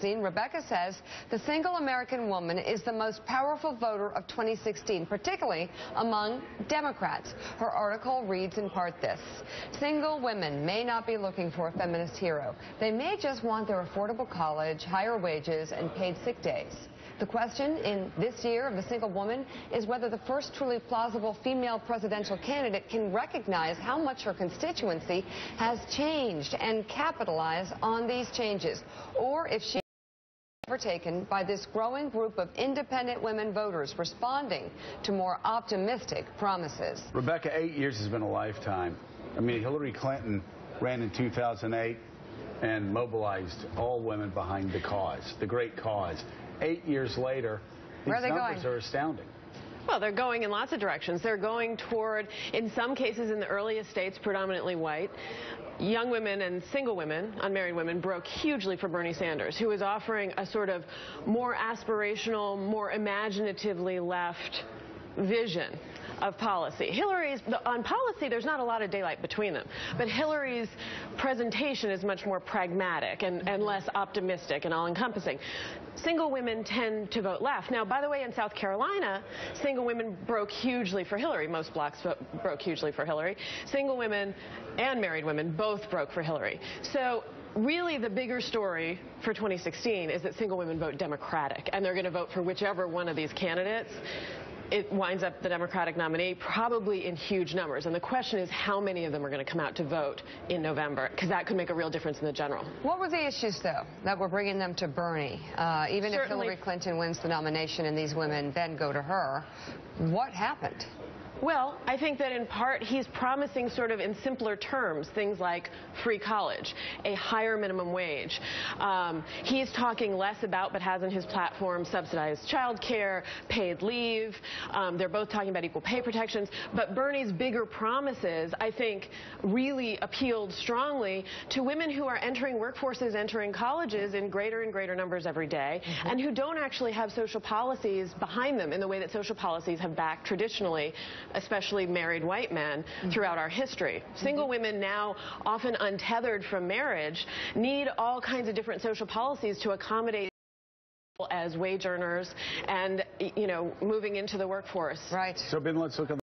magazine, Rebecca says the single American woman is the most powerful voter of 2016, particularly among Democrats. Her article reads in part this: single women may not be looking for a feminist hero. They may just want their affordable college, higher wages, and paid sick days. The question in this year of the single woman is whether the first truly plausible female presidential candidate can recognize how much her constituency has changed and capitalize on these changes, or if she is overtaken by this growing group of independent women voters responding to more optimistic promises. Rebecca, 8 years has been a lifetime. I mean, Hillary Clinton ran in 2008 and mobilized all women behind the cause, the great cause. 8 years later, these numbers are astounding. Well, they're going in lots of directions. They're going toward, in some cases in the earliest states, predominantly white. Young women and single women, unmarried women, broke hugely for Bernie Sanders, who is offering a sort of more aspirational, more imaginatively left vision of policy. Hillary's, on policy, there's not a lot of daylight between them, but Hillary's presentation is much more pragmatic and less optimistic and all-encompassing. Single women tend to vote left. Now, by the way, in South Carolina, single women broke hugely for Hillary. Most blacks broke hugely for Hillary. Single women and married women both broke for Hillary. So really, the bigger story for 2016 is that single women vote Democratic, and they're going to vote for whichever one of these candidates. It winds up the Democratic nominee, probably in huge numbers. And the question is how many of them are going to come out to vote in November, because that could make a real difference in the general. What were the issues, though, that were bringing them to Bernie? Even if Hillary Clinton wins the nomination and these women then go to her, what happened? Well, I think that in part he's promising sort of in simpler terms things like free college, a higher minimum wage. He's talking less about, but has in his platform, subsidized child care, paid leave. They're both talking about equal pay protections. But Bernie's bigger promises, I think, really appealed strongly to women who are entering workforces, entering colleges in greater and greater numbers every day, and who don't actually have social policies behind them in the way that social policies have backed traditionally, especially married white men, throughout our history. Single women, now often untethered from marriage, need all kinds of different social policies to accommodate as wage earners and, moving into the workforce. Right. So, Ben, let's look at